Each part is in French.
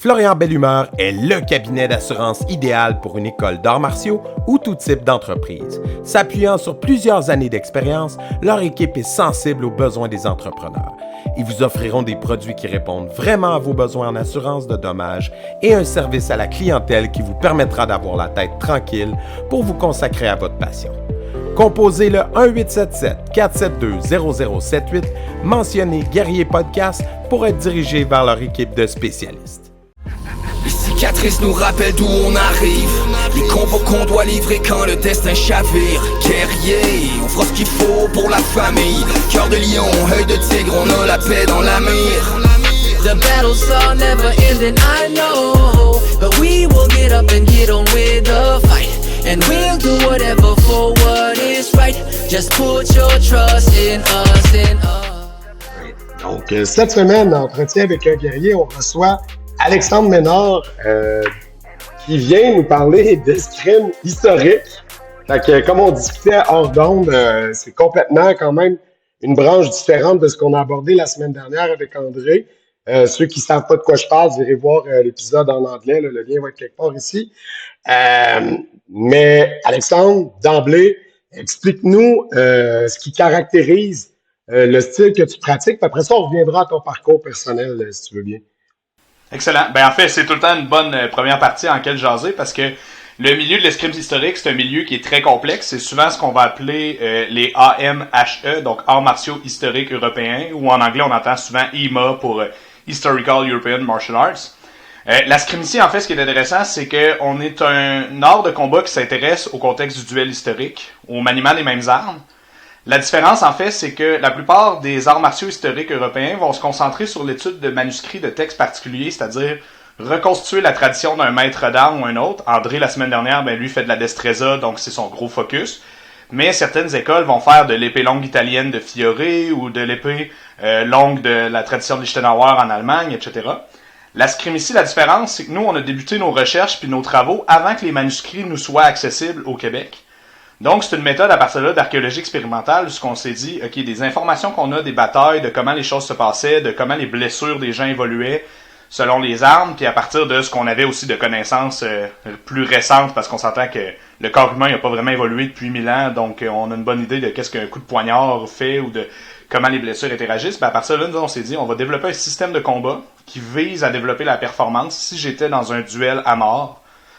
Florian Bellumeur est le cabinet d'assurance idéal pour une école d'arts martiaux ou tout type d'entreprise. S'appuyant sur plusieurs années d'expérience, leur équipe est sensible aux besoins des entrepreneurs. Ils vous offriront des produits qui répondent vraiment à vos besoins en assurance de dommages et un service à la clientèle qui vous permettra d'avoir la tête tranquille pour vous consacrer à votre passion. Composez le 1-877-472-0078, mentionnez Guerrier Podcast pour être dirigé vers leur équipe de spécialistes. Les cicatrices nous rappellent d'où on arrive. Les combats qu'on doit livrer quand le destin chavire. Guerrier, on fera ce qu'il faut pour la famille. Cœur de lion, œil de tigre, on a la paix dans la mire. The battles are never ending, I know. But we will get up and get on with the fight. And we'll do whatever for what is right. Just put your trust in us, in us. Donc, cette semaine, en entretien avec un guerrier, on reçoit Alexandre Ménard, qui vient nous parler d'escrime historique. Fait que, comme on discutait hors d'onde, c'est complètement quand même une branche différente de ce qu'on a abordé la semaine dernière avec André. Ceux qui ne savent pas de quoi je parle, vous irez voir l'épisode en anglais, là, le lien va être quelque part ici. Mais Alexandre, d'emblée, explique-nous ce qui caractérise le style que tu pratiques. Puis après ça, on reviendra à ton parcours personnel, si tu veux bien. Excellent. Ben en fait, c'est tout le temps une bonne première partie en laquelle jaser parce que le milieu de l'escrime historique, c'est un milieu qui est très complexe. C'est souvent ce qu'on va appeler les AMHE, donc Arts martiaux historiques européens, ou en anglais, on entend souvent IMA pour Historical European Martial Arts. La scrimicie, en fait, ce qui est intéressant, c'est qu'on est un art de combat qui s'intéresse au contexte du duel historique, au maniement des mêmes armes. La différence, en fait, c'est que la plupart des arts martiaux historiques européens vont se concentrer sur l'étude de manuscrits de textes particuliers, c'est-à-dire reconstituer la tradition d'un maître d'armes ou un autre. André, la semaine dernière, lui fait de la destrezza, donc c'est son gros focus. Mais certaines écoles vont faire de l'épée longue italienne de Fiore ou de l'épée longue de la tradition de Lichtenauer en Allemagne, etc. La scrimicie, la différence, c'est que nous, on a débuté nos recherches puis nos travaux avant que les manuscrits nous soient accessibles au Québec. Donc, c'est une méthode à partir de là d'archéologie expérimentale où ce qu'on s'est dit, OK, des informations qu'on a des batailles, de comment les choses se passaient, de comment les blessures des gens évoluaient selon les armes, puis à partir de ce qu'on avait aussi de connaissances plus récentes, parce qu'on s'entend que le corps humain n'a pas vraiment évolué depuis 1000 ans, donc on a une bonne idée de qu'est-ce qu'un coup de poignard fait ou de comment les blessures interagissent. Ben à partir de là, nous, on s'est dit, on va développer un système de combat qui vise à développer la performance. Si j'étais dans un duel à mort,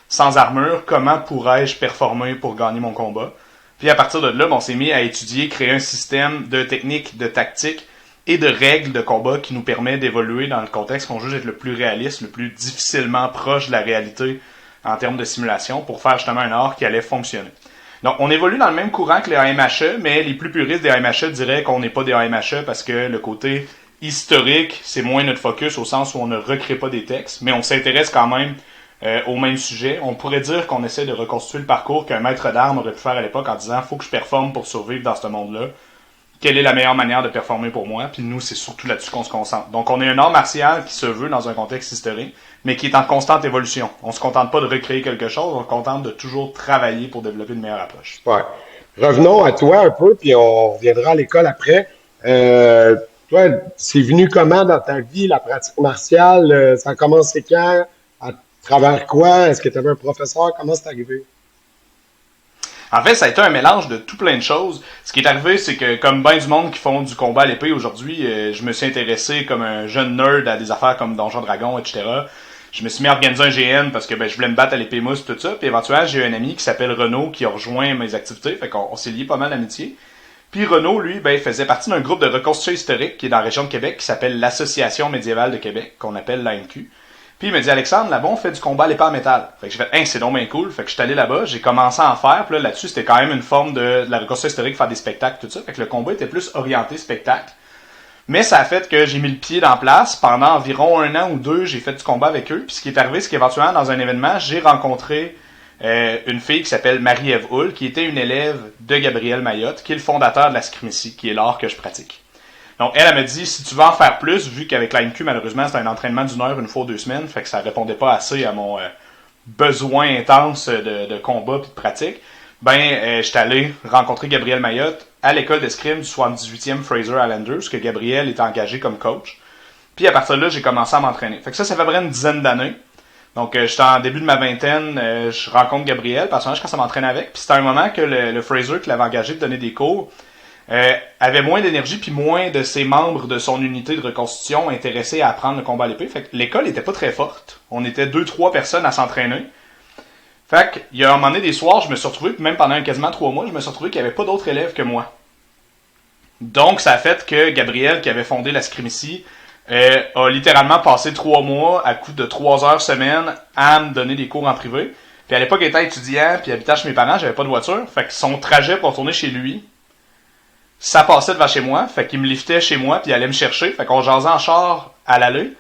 sans armure, comment pourrais-je performer pour gagner mon combat? Puis à partir de là, on s'est mis à étudier, créer un système de techniques, de tactiques et de règles de combat qui nous permet d'évoluer dans le contexte qu'on juge être le plus réaliste, le plus difficilement proche de la réalité en termes de simulation pour faire justement un art qui allait fonctionner. Donc on évolue dans le même courant que les AMHE, mais les plus puristes des AMHE diraient qu'on n'est pas des AMHE parce que le côté historique, c'est moins notre focus au sens où on ne recrée pas des textes, mais on s'intéresse quand même au même sujet. On pourrait dire qu'on essaie de reconstituer le parcours qu'un maître d'armes aurait pu faire à l'époque en disant « faut que je performe pour survivre dans ce monde-là. Quelle est la meilleure manière de performer pour moi? » Puis nous, c'est surtout là-dessus qu'on se concentre. Donc on est un art martial qui se veut dans un contexte historique, mais qui est en constante évolution. On se contente pas de recréer quelque chose, on se contente de toujours travailler pour développer une meilleure approche. Ouais. Revenons à toi un peu, puis on reviendra à l'école après. Toi, c'est venu comment dans ta vie, la pratique martiale? Ça a commencé quand? À travers quoi? Est-ce que tu avais un professeur? Comment c'est arrivé? En fait, ça a été un mélange de tout plein de choses. Ce qui est arrivé, c'est que comme bien du monde qui font du combat à l'épée aujourd'hui, je me suis intéressé comme un jeune nerd à des affaires comme Donjons Dragons, etc. Je me suis mis à organiser un GN parce que je voulais me battre à l'épée mousse, tout ça. Puis éventuellement, j'ai eu un ami qui s'appelle Renaud qui a rejoint mes activités. Fait qu'on s'est lié pas mal d'amitié. Puis Renaud, lui, faisait partie d'un groupe de reconstitution historique qui est dans la région de Québec qui s'appelle l'Association médiévale de Québec, qu'on appelle l'AMQ. Puis il me dit, Alexandre, là-bas, on fait du combat à l'épée en métal. Fait que j'ai fait, c'est donc bien cool. Fait que je suis allé là-bas, j'ai commencé à en faire. Puis là-dessus, c'était quand même une forme de la reconstruction historique, faire des spectacles, tout ça. Fait que le combat était plus orienté spectacle. Mais ça a fait que j'ai mis le pied dans la place. Pendant environ 1 an ou 2, j'ai fait du combat avec eux. Puis ce qui est arrivé, c'est qu'éventuellement, dans un événement, j'ai rencontré une fille qui s'appelle Marie-Ève Hull, qui était une élève de Gabriel Mayotte, qui est le fondateur de la scrimicie, qui est l'art que je pratique. Donc, elle me dit, si tu veux en faire plus, vu qu'avec l'AMQ, malheureusement, c'est un entraînement d'1 heure, une fois 2 semaines, fait que ça répondait pas assez à mon besoin intense de combat et de pratique, j'étais allé rencontrer Gabriel Mayotte à l'école d'escrime du 78e Fraser Islanders, que Gabriel est engagé comme coach. Puis à partir de là, j'ai commencé à m'entraîner. Fait que ça fait à peu près une dizaine d'années. Donc j'étais en début de ma vingtaine, je rencontre Gabriel, personnage quand ça m'entraîne avec. Puis c'était un moment que le Fraser qui l'avait engagé de donner des cours avait moins d'énergie puis moins de ses membres de son unité de reconstitution intéressés à apprendre le combat à l'épée. Fait que l'école était pas très forte. On était 2-3 personnes à s'entraîner. Fait que, il y a un moment donné des soirs, je me suis retrouvé, même pendant quasiment 3 mois, je me suis retrouvé qu'il n'y avait pas d'autres élèves que moi. Donc ça a fait que Gabriel, qui avait fondé la Scrimici, a littéralement passé 3 mois à coup de 3 heures semaine à me donner des cours en privé. Puis à l'époque, il était étudiant, puis habitant chez mes parents, j'avais pas de voiture. Fait que son trajet pour retourner chez lui, ça passait devant chez moi, fait qu'il me liftait chez moi, puis il allait me chercher. Fait qu'on jasait en char à l'aller,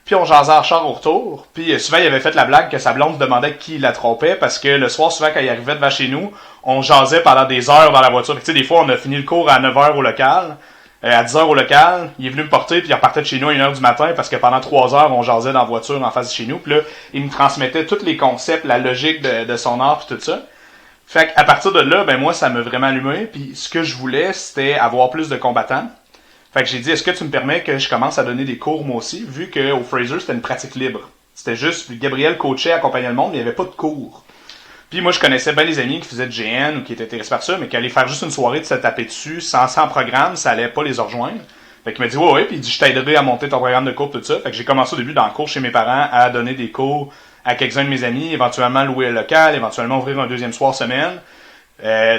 puis on jasait en char au retour. Puis souvent, il avait fait la blague que sa blonde se demandait qui la trompait, parce que le soir, souvent, quand il arrivait devant chez nous, on jasait pendant des heures dans la voiture. Fait que tu sais, des fois, on a fini le cours à 9h au local, à 10h au local, il est venu me porter, puis il repartait de chez nous à 1h du matin, parce que pendant 3 heures, on jasait dans la voiture en face de chez nous. Puis là, il me transmettait tous les concepts, la logique de son art, puis tout ça. Fait qu'à partir de là, ben moi, ça m'a vraiment allumé. Puis ce que je voulais, c'était avoir plus de combattants. Fait que j'ai dit, est-ce que tu me permets que je commence à donner des cours moi aussi, vu qu'au Fraser, c'était une pratique libre. C'était juste, Gabriel coachait, accompagnait le monde, mais il n'y avait pas de cours. Puis moi, je connaissais bien les amis qui faisaient de GN ou qui étaient intéressés par ça, mais qui allaient faire juste une soirée de se taper dessus, sans programme, ça allait pas les rejoindre. Fait qu'il m'a dit, ouais, puis il dit, je t'aiderai à monter ton programme de cours, tout ça. Fait que j'ai commencé au début dans le cours chez mes parents à donner des cours à quelques-uns de mes amis, éventuellement louer un local, éventuellement ouvrir un deuxième soir semaine.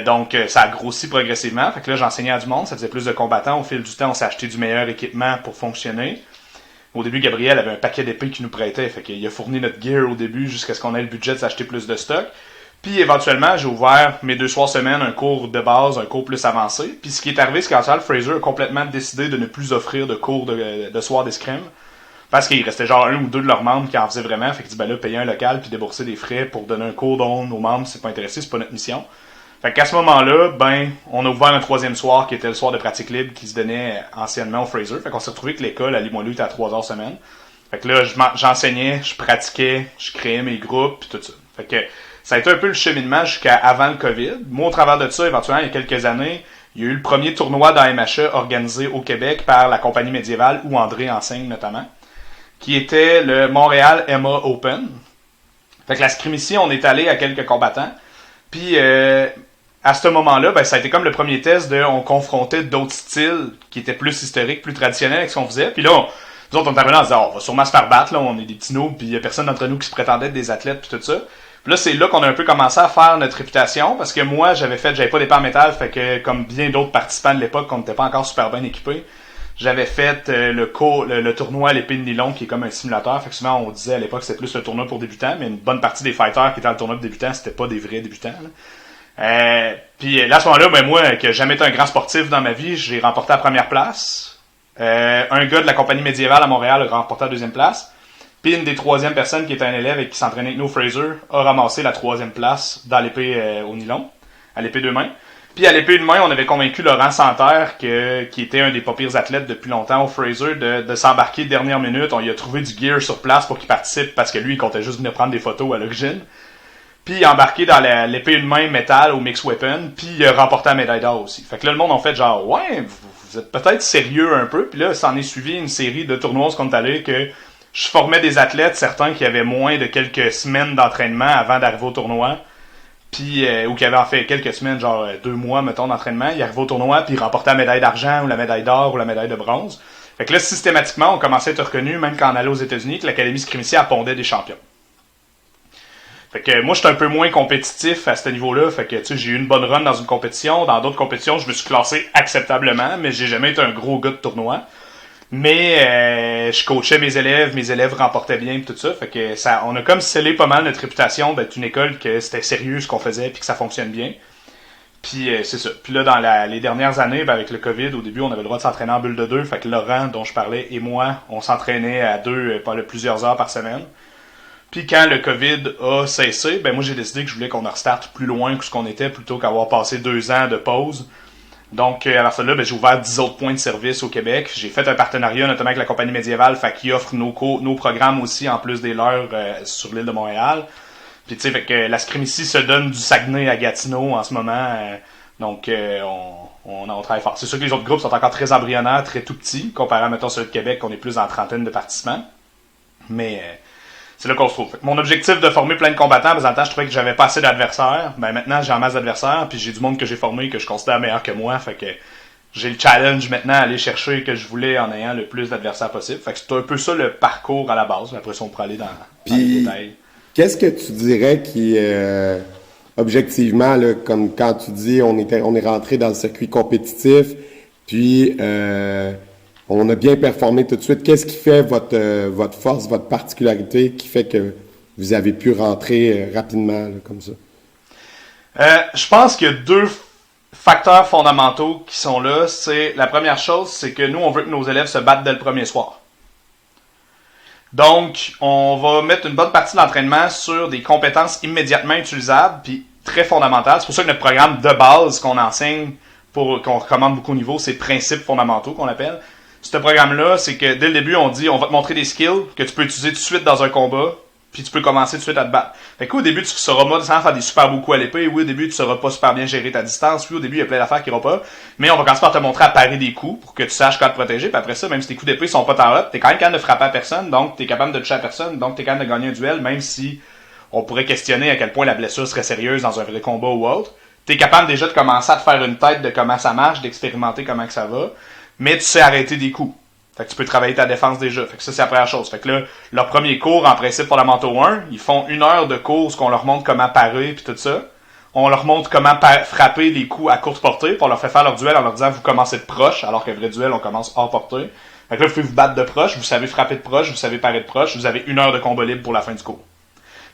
Donc, ça a grossi progressivement. Fait que là, j'enseignais à du monde, ça faisait plus de combattants. Au fil du temps, on s'est acheté du meilleur équipement pour fonctionner. Au début, Gabriel avait un paquet d'épées qu'il nous prêtait. Fait qu'il a fourni notre gear au début jusqu'à ce qu'on ait le budget de s'acheter plus de stock. Puis, éventuellement, j'ai ouvert mes 2 soirs semaine, un cours de base, un cours plus avancé. Puis, ce qui est arrivé, c'est qu'en le Fraser a complètement décidé de ne plus offrir de cours de soir d'escrime. Parce qu'il restait genre 1 ou 2 de leurs membres qui en faisaient vraiment. Fait que dit, ben là, payer un local puis débourser des frais pour donner un cours dont nos membres c'est pas intéressé, c'est pas notre mission. Fait qu'à ce moment-là, ben, on a ouvert un 3e soir qui était le soir de pratique libre qui se donnait anciennement au Fraser. Fait qu'on s'est retrouvé que l'école à Limoilou était à 3 heures semaine. Fait que là, j'enseignais, je pratiquais, je créais mes groupes pis tout ça. Fait que ça a été un peu le cheminement jusqu'à avant le COVID. Moi, au travers de ça, éventuellement, il y a quelques années, il y a eu le premier tournoi d'AMHE organisé au Québec par la compagnie médiévale où André enseigne notamment, qui était le Montréal Emma Open. Fait que la Scrimici, on est allé à quelques combattants. Puis à ce moment-là, ben ça a été comme le premier test on confrontait d'autres styles qui étaient plus historiques, plus traditionnels avec ce qu'on faisait. Puis là, nous autres, on était venus en disant, on va sûrement se faire battre, là, on est des petits noobs, puis il y a personne d'entre nous qui se prétendait être des athlètes, puis tout ça. Puis là, c'est là qu'on a un peu commencé à faire notre réputation, parce que moi, j'avais pas d'épée en métal, fait que comme bien d'autres participants de l'époque, on n'était pas encore super bien équipés, j'avais fait le tournoi à l'épée de nylon, qui est comme un simulateur. Fait que souvent, on disait à l'époque, c'était plus le tournoi pour débutants, mais une bonne partie des fighters qui étaient dans le tournoi pour débutants, c'était pas des vrais débutants, là. Puis là, à ce moment-là, ben moi, qui n'ai jamais été un grand sportif dans ma vie, j'ai remporté la première place. Un gars de la compagnie médiévale à Montréal a remporté la 2e place. Puis une des 3e personnes qui était un élève et qui s'entraînait avec nous au Fraser a ramassé la 3e place dans l'épée au nylon, à l'épée 2 mains. Puis à l'épée 1 main, on avait convaincu Laurent Santerre, qui était un des pas pires athlètes depuis longtemps au Fraser, de s'embarquer de dernière minute. On lui a trouvé du gear sur place pour qu'il participe parce que lui, il comptait juste venir prendre des photos à l'origine. Puis il a embarqué dans l'épée 1 main métal au Mix Weapon, puis il a remporté la médaille d'or aussi. Fait que là, le monde a fait genre, ouais, vous êtes peut-être sérieux un peu. Puis là, ça en est suivi une série de tournois où on est allé que je formais des athlètes, certains qui avaient moins de quelques semaines d'entraînement avant d'arriver au tournoi. Puis ou qui avaient en fait quelques semaines, genre 2 mois, mettons, d'entraînement. Ils arrivaient au tournoi, puis ils remportaient la médaille d'argent, ou la médaille d'or, ou la médaille de bronze. Fait que là, systématiquement, on commençait à être reconnu, même quand on allait aux États-Unis, que l'Académie Scrimici pondait des champions. Fait que moi, j'étais un peu moins compétitif à ce niveau-là. Fait que, tu sais, j'ai eu une bonne run dans une compétition. Dans d'autres compétitions, je me suis classé acceptablement, mais j'ai jamais été un gros gars de tournoi. Mais je coachais mes élèves remportaient bien et tout ça. Fait que ça, on a comme scellé pas mal notre réputation d'être une école que c'était sérieux ce qu'on faisait puis que ça fonctionne bien. Puis c'est ça. Puis là, dans les dernières années, ben, avec le COVID, au début, on avait le droit de s'entraîner en bulle de 2. Fait que Laurent, dont je parlais, et moi, on s'entraînait à 2 pendant plusieurs heures par semaine. Puis quand le COVID a cessé, ben moi j'ai décidé que je voulais qu'on restarte plus loin que ce qu'on était plutôt qu'avoir passé 2 ans de pause. Donc à partir de là, ben, j'ai ouvert 10 autres points de service au Québec. J'ai fait un partenariat notamment avec la compagnie médiévale, fait qui offre nos programmes aussi en plus des leurs sur l'île de Montréal. Puis tu sais, fait que la Scrimici se donne du Saguenay à Gatineau en ce moment. Donc on travaille fort. C'est sûr que les autres groupes sont encore très embryonnaires, très tout petits, comparé à, mettons, celui de Québec, on est plus en trentaine de participants. Mais c'est là qu'on se trouve. Fait que mon objectif de former plein de combattants, parce que dans le temps, je trouvais que j'avais pas assez d'adversaires. Ben maintenant, j'ai en masse d'adversaires, puis j'ai du monde que j'ai formé que je considère meilleur que moi. Fait que j'ai le challenge maintenant à aller chercher que je voulais en ayant le plus d'adversaires possible. Fait que c'est un peu ça le parcours à la base. Après ça, on pourra aller dans les détails. Qu'est-ce que tu dirais qui, objectivement, là, comme quand tu dis on est rentré dans le circuit compétitif, puis on a bien performé tout de suite, qu'est-ce qui fait votre force, votre particularité qui fait que vous avez pu rentrer rapidement là, comme ça? Je pense qu'il y a deux facteurs fondamentaux qui sont là. C'est la première chose, c'est que nous, on veut que nos élèves se battent dès le premier soir. Donc, on va mettre une bonne partie de l'entraînement sur des compétences immédiatement utilisables puis très fondamentales. C'est pour ça que notre programme de base qu'on enseigne, qu'on recommande beaucoup au niveau, c'est principes fondamentaux qu'on appelle. Ce programme-là, c'est que dès le début, on dit on va te montrer des skills que tu peux utiliser tout de suite dans un combat, puis tu peux commencer tout de suite à te battre. Fait qu'au début, tu sauras pas sans faire des super beaux coups à l'épée. Oui, au début, tu sauras pas super bien gérer ta distance. Oui, au début, il y a plein d'affaires qui iront pas. Mais on va commencer par te montrer à parer des coups pour que tu saches quand te protéger. Puis après ça, même si tes coups d'épée sont pas tant hot, t'es quand même capable de frapper à personne. Donc, t'es capable de toucher à personne. Donc, t'es capable de gagner un duel, même si on pourrait questionner à quel point la blessure serait sérieuse dans un vrai combat ou autre. T'es capable déjà de commencer à te faire une tête de comment ça marche, d'expérimenter comment que ça va. Mais tu sais arrêter des coups. Fait que tu peux travailler ta défense déjà. Fait que ça, c'est la première chose. Fait que là, leur premier cours, en principe, fondamentaux 1, ils font 1 heure de cours, qu'on leur montre comment parer puis tout ça. On leur montre comment frapper les coups à courte portée, puis on leur fait faire leur duel en leur disant, vous commencez de proche, alors qu'un vrai duel, on commence hors portée. Fait que là, vous pouvez vous battre de proche, vous savez frapper de proche, vous savez parer de proche, vous avez 1 heure de combat libre pour la fin du cours.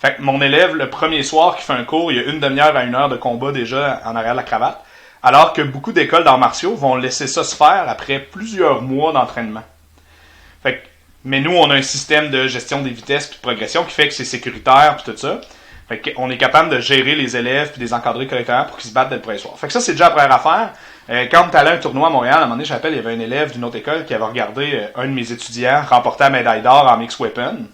Fait que mon élève, le premier soir qui fait un cours, il y a 1 demi-heure à 1 heure de combat déjà en arrière de la cravate, alors que beaucoup d'écoles d'arts martiaux vont laisser ça se faire après plusieurs mois d'entraînement. Fait que, mais nous, on a un système de gestion des vitesses puis de progression qui fait que c'est sécuritaire puis tout ça. Fait qu'on est capable de gérer les élèves puis de les encadrer correctement pour qu'ils se battent dès le premier soir. Fait que ça, c'est déjà la première affaire. Quand on est allé à un tournoi à Montréal, à un moment donné, je rappelle, il y avait un élève d'une autre école qui avait regardé un de mes étudiants remporter la médaille d'or en mixed weapon.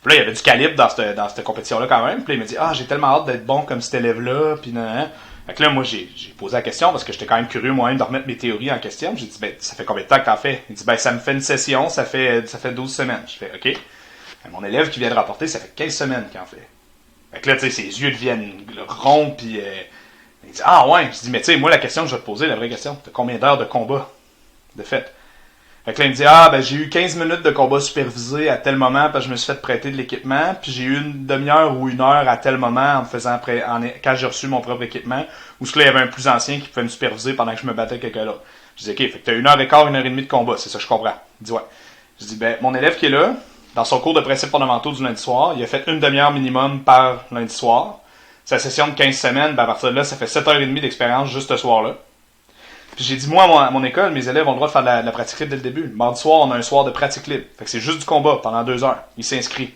Puis là, il y avait du calibre dans cette compétition-là quand même. Puis là, il m'a dit « Ah, j'ai tellement hâte d'être bon comme cet élève-là. » Puis nan. Fait que là, moi, j'ai posé la question parce que j'étais quand même curieux moi-même de remettre mes théories en question. J'ai dit, ben, ça fait combien de temps que t'en fais? Il dit, ben, ça me fait une session, ça fait 12 semaines. Je fais, OK. Ben, mon élève qui vient de rapporter, ça fait 15 semaines qu'il en fait. Fait que là, tu sais, ses yeux deviennent ronds, puis il dit, ah ouais. Je dis, mais tu sais, moi, la question que je vais te poser, la vraie question, t'as combien d'heures de combat de fait? Fait que là, il me dit, ah, ben, j'ai eu 15 minutes de combat supervisé à tel moment parce que je me suis fait prêter de l'équipement, puis j'ai eu 1 demi-heure ou 1 heure à tel moment en me faisant quand j'ai reçu mon propre équipement, où ce que là, il y avait un plus ancien qui pouvait me superviser pendant que je me battais avec quelqu'un d'autre. Je dis, OK, fait que t'as 1 heure et quart, 1 heure et demie de combat, c'est ça, je comprends. Il dit, ouais. Je dis, ben, mon élève qui est là, dans son cours de principes fondamentaux du lundi soir, il a fait 1 demi-heure minimum par lundi soir. Sa session de 15 semaines, ben, à partir de là, ça fait 7h30 d'expérience juste ce soir-là. Puis j'ai dit, moi, à mon école, mes élèves ont le droit de faire de la pratique libre dès le début. Le mardi soir, on a un soir de pratique libre. Fait que c'est juste du combat pendant 2 heures. Il s'inscrit.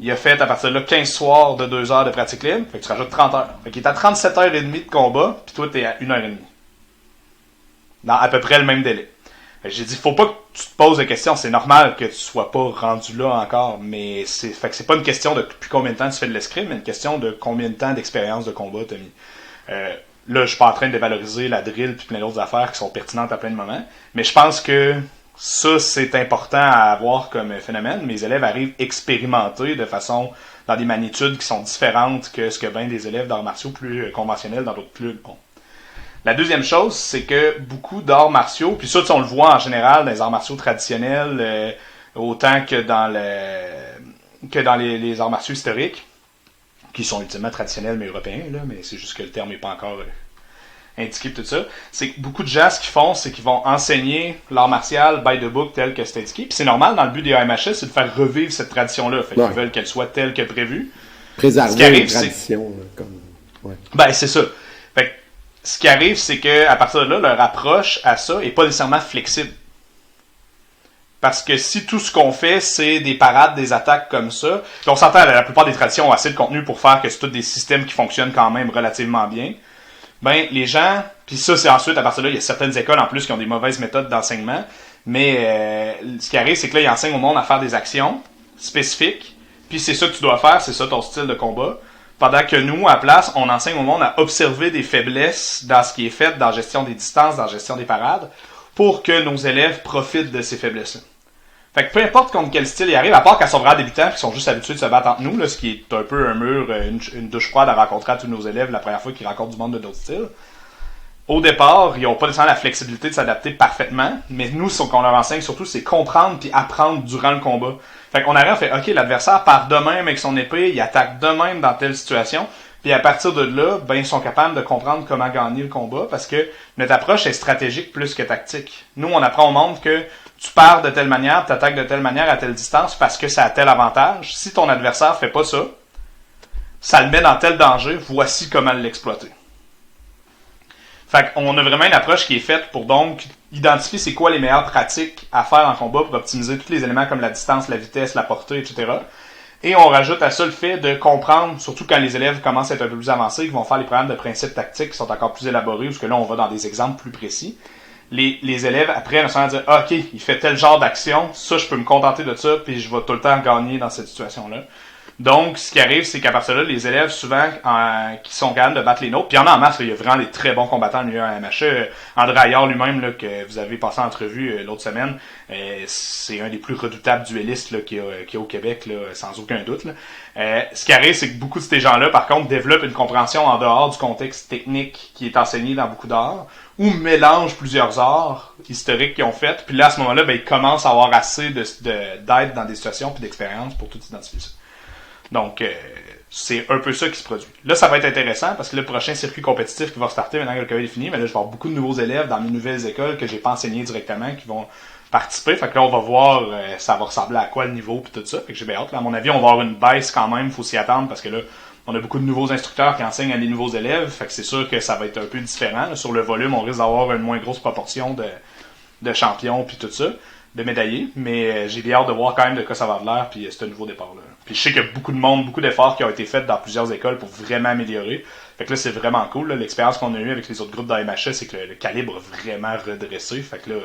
Il a fait, à partir de là, 15 soirs de 2 heures de pratique libre. Fait que tu rajoutes 30 heures. Fait qu'il est à 37h30 de combat, puis toi, t'es à 1h30. Dans à peu près le même délai. Fait que j'ai dit, faut pas que tu te poses de questions. C'est normal que tu sois pas rendu là encore. Mais fait que c'est pas une question de depuis combien de temps tu fais de l'escrime, mais une question de combien de temps d'expérience de combat t'as mis. Là, je suis pas en train de dévaloriser la drill puis plein d'autres affaires qui sont pertinentes à plein de moments. Mais je pense que ça, c'est important à avoir comme phénomène. Mes élèves arrivent expérimentés de façon, dans des magnitudes qui sont différentes que ce que bien des élèves d'arts martiaux plus conventionnels dans d'autres clubs ont. La deuxième chose, c'est que beaucoup d'arts martiaux, puis ça, on le voit en général dans les arts martiaux traditionnels, autant que dans les arts martiaux historiques, qui sont ultimement traditionnels mais européens, là, mais c'est juste que le terme n'est pas encore indiqué tout ça, c'est que beaucoup de gens, ce qu'ils font, c'est qu'ils vont enseigner l'art martial by the book tel que c'est indiqué. Puis c'est normal, dans le but des AMHS, c'est de faire revivre cette tradition-là. Fait qu'ils veulent qu'elle soit telle que prévue. Préserver la tradition. Ouais. Ben, c'est ça. Fait que ce qui arrive, c'est que à partir de là, leur approche à ça est pas nécessairement flexible. Parce que si tout ce qu'on fait, c'est des parades, des attaques comme ça, puis on s'entend, la plupart des traditions ont assez de contenu pour faire que c'est tous des systèmes qui fonctionnent quand même relativement bien, ben les gens, puis ça c'est ensuite, à partir de là, il y a certaines écoles en plus qui ont des mauvaises méthodes d'enseignement, mais ce qui arrive, c'est que là, ils enseignent au monde à faire des actions spécifiques, puis c'est ça que tu dois faire, c'est ça ton style de combat, Pendant que nous, à la place, on enseigne au monde à observer des faiblesses dans ce qui est fait, dans la gestion des distances, dans la gestion des parades, pour que nos élèves profitent de ces faiblesses-là. Fait que peu importe contre quel style ils arrivent, à part quand ils sont vraiment débutants, qui sont juste habitués de se battre entre nous, là, ce qui est un peu un mur, une douche froide à rencontrer à tous nos élèves la première fois qu'ils rencontrent du monde de d'autres styles. Au départ, ils n'ont pas nécessairement la flexibilité de s'adapter parfaitement, mais nous, ce qu'on leur enseigne surtout, c'est comprendre puis apprendre durant le combat. Fait qu'on arrive, on fait, OK, l'adversaire part de même avec son épée, il attaque de même dans telle situation, puis à partir de là, ben, ils sont capables de comprendre comment gagner le combat, parce que notre approche est stratégique plus que tactique. Nous, on apprend au monde que tu pars de telle manière, tu attaques de telle manière à telle distance parce que ça a tel avantage. Si ton adversaire fait pas ça, ça le met dans tel danger, voici comment l'exploiter. Fait qu'on a vraiment une approche qui est faite pour donc identifier c'est quoi les meilleures pratiques à faire en combat pour optimiser tous les éléments comme la distance, la vitesse, la portée, etc. Et on rajoute à ça le fait de comprendre, surtout quand les élèves commencent à être un peu plus avancés, qu'ils vont faire les programmes de principes tactiques qui sont encore plus élaborés, parce que là on va dans des exemples plus précis. Les élèves, après, on se dire, ah, OK, il fait tel genre d'action, ça je peux me contenter de ça, puis je vais tout le temps gagner dans cette situation-là. Donc, ce qui arrive, c'est qu'à partir de là, les élèves, souvent, qui sont capables de battre les nôtres, puis il y en a en masse, là, il y a vraiment des très bons combattants au milieu à MHE. André Aillard lui-même, là, que vous avez passé en entrevue l'autre semaine, c'est un des plus redoutables duellistes là, qu'il y a au Québec, là, sans aucun doute. Là. Ce qui arrive, c'est que beaucoup de ces gens-là, par contre, développent une compréhension en dehors du contexte technique qui est enseigné dans beaucoup d'arts, ou mélangent plusieurs arts historiques qu'ils ont fait, puis là, à ce moment-là, ben, ils commencent à avoir assez d'aide dans des situations puis d'expérience pour tout identifier ça. Donc, c'est un peu ça qui se produit. Là, ça va être intéressant parce que le prochain circuit compétitif qui va starter maintenant que le COVID est fini, mais là, je vais avoir beaucoup de nouveaux élèves dans mes nouvelles écoles que j'ai pas enseigné directement qui vont participer. Fait que là, on va voir ça va ressembler à quoi le niveau puis tout ça. Fait que j'ai bien hâte. Là, à mon avis, on va avoir une baisse quand même, faut s'y attendre parce que là, on a beaucoup de nouveaux instructeurs qui enseignent à des nouveaux élèves. Fait que c'est sûr que ça va être un peu différent. Là, sur le volume, on risque d'avoir une moins grosse proportion de champions puis tout ça, de médaillés. Mais j'ai bien hâte de voir quand même de quoi ça va avoir l'air puis ce nouveau départ-là. Puis je sais qu'il y a beaucoup de monde, beaucoup d'efforts qui ont été faits dans plusieurs écoles pour vraiment améliorer. Fait que là, c'est vraiment cool. Là. L'expérience qu'on a eue avec les autres groupes d'AMHE, c'est que le calibre a vraiment redressé. Fait que là,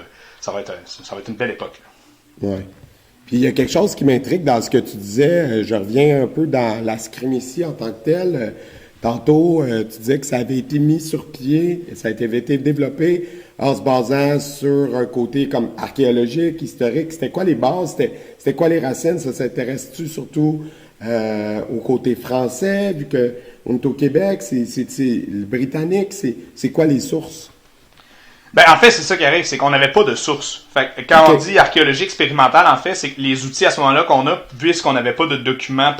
ça va être une belle époque. Oui. Puis il y a quelque chose qui m'intrigue dans ce que tu disais. Je reviens un peu dans la scrimicie en tant que telle. Tantôt, tu disais que ça avait été mis sur pied, ça a été développé en se basant sur un côté comme archéologique, historique. C'était quoi les bases? C'était quoi les racines? Ça s'intéresse-tu surtout au côté français, vu qu'on est au Québec? C'est le britannique? C'est quoi les sources? Ben, en fait, c'est ça qui arrive, c'est qu'on n'avait pas de source. Fait que quand on dit archéologie expérimentale, en fait, c'est que les outils à ce moment-là qu'on a, puisqu'on n'avait pas de documents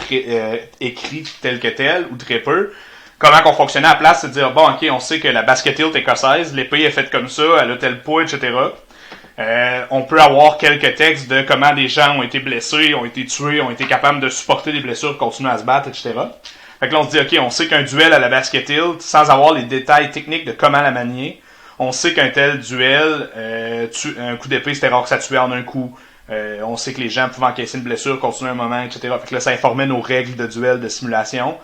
écrits tel que tel, ou très peu, comment qu'on fonctionnait à la place, c'est de dire, bon, OK, on sait que la basket hilt écossaise, l'épée est faite comme ça, elle a tel poids, etc. On peut avoir quelques textes de comment des gens ont été blessés, ont été tués, ont été capables de supporter des blessures, continuer à se battre, etc. Fait que là, on se dit, OK, on sait qu'un duel à la basket hilt, sans avoir les détails techniques de comment la manier, on sait qu'un tel duel, un coup d'épée, c'était rare que ça tuait en un coup. On sait que les gens pouvaient encaisser une blessure, continuer un moment, etc. Fait que là, ça informait nos règles de duel, de simulation.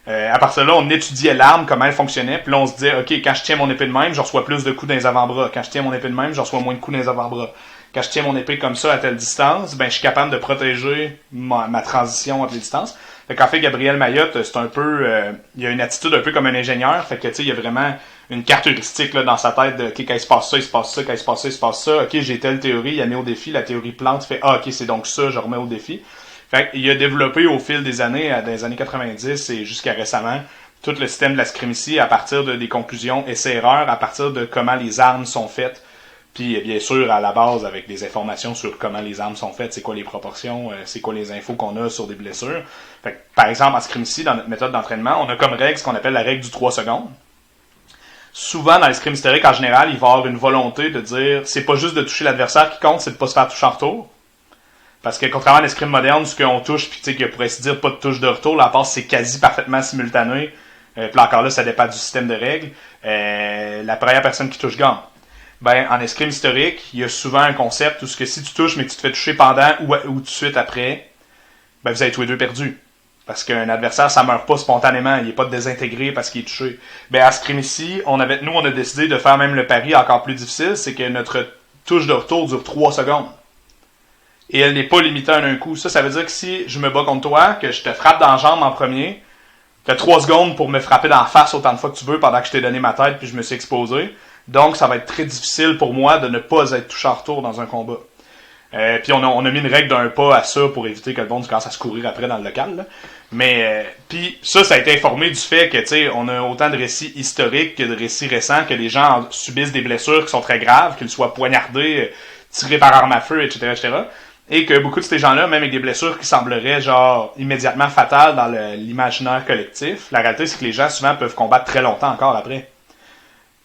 À partir de là, on étudiait l'arme, comment elle fonctionnait, puis là, on se disait, OK, quand je tiens mon épée de même, je reçois plus de coups dans les avant-bras. Quand je tiens mon épée de même, je reçois moins de coups dans les avant-bras. Quand je tiens mon épée comme ça à telle distance, ben, je suis capable de protéger ma transition entre les distances. Fait qu'en fait, Gabriel Mayotte, c'est un peu, il a une attitude un peu comme un ingénieur. Fait que, tu sais, il y a vraiment une carte heuristique, là, dans sa tête de, OK, quand il se passe ça, il se passe ça, quand il se passe ça, il se passe ça. OK, j'ai telle théorie, il a mis au défi, la théorie plante fait, ah, OK, c'est donc ça, je remets au défi. Fait qu'il a développé au fil des années, dans les années 90 et jusqu'à récemment, tout le système de la scrimicie à partir de des conclusions essais-erreurs, à partir de comment les armes sont faites. Puis bien sûr, à la base, avec des informations sur comment les armes sont faites, c'est quoi les proportions, c'est quoi les infos qu'on a sur des blessures. Fait que, par exemple, en scrimicie, dans notre méthode d'entraînement, on a comme règle ce qu'on appelle la règle du 3 secondes. Souvent, dans l'escrime historique, en général, il va y avoir une volonté de dire, c'est pas juste de toucher l'adversaire qui compte, c'est de pas se faire toucher en retour. Parce que contrairement à l'escrime moderne, ce qu'on touche, puis tu sais, qu'il pourrait se dire pas de touche de retour, la passe c'est quasi parfaitement simultané. Puis là, encore là, ça dépend du système de règles. La première personne qui touche gagne. Ben, en escrime historique, il y a souvent un concept où ce que si tu touches, mais que tu te fais toucher pendant ou tout de suite après, ben vous avez tous les deux perdus. Parce qu'un adversaire, ça meurt pas spontanément, il est pas désintégré parce qu'il est touché. Ben, à escrime ici, on a décidé de faire même le pari encore plus difficile, c'est que notre touche de retour dure 3 secondes. Et elle n'est pas limitée à un coup. Ça veut dire que si je me bats contre toi, que je te frappe dans la jambe en premier, t'as 3 secondes pour me frapper dans la face autant de fois que tu veux pendant que je t'ai donné ma tête puis je me suis exposé. Donc, ça va être très difficile pour moi de ne pas être touché en retour dans un combat. Puis on a mis une règle d'un pas à ça pour éviter que le monde commence à se courir après dans le local. Là. Mais puis ça a été informé du fait que tu sais on a autant de récits historiques que de récits récents que les gens subissent des blessures qui sont très graves, qu'ils soient poignardés, tirés par arme à feu, etc. Et que beaucoup de ces gens-là, même avec des blessures qui sembleraient genre immédiatement fatales dans l'imaginaire collectif, la réalité c'est que les gens souvent peuvent combattre très longtemps encore après.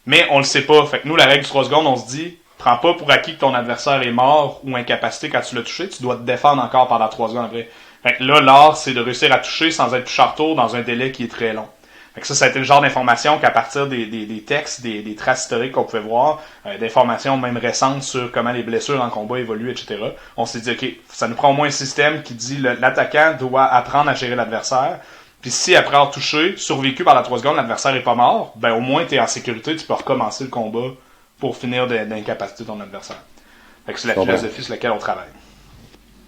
Mais on le sait pas. Fait que nous, la règle du 3 secondes, on se dit, prends pas pour acquis que ton adversaire est mort ou incapacité quand tu l'as touché, tu dois te défendre encore pendant 3 secondes après. Fait que là, l'art, c'est de réussir à toucher sans être touché en retour dans un délai qui est très long. Fait que ça a été le genre d'information qu'à partir des textes, des traces historiques qu'on pouvait voir, d'informations même récentes sur comment les blessures en combat évoluent, etc., on s'est dit, OK, ça nous prend au moins un système qui dit l'attaquant doit apprendre à gérer l'adversaire. Puis si après avoir touché, survécu par la 3 secondes, l'adversaire est pas mort, ben au moins t'es en sécurité, tu peux recommencer le combat pour finir d'incapaciter ton adversaire. Fait que c'est la philosophie sur laquelle on travaille.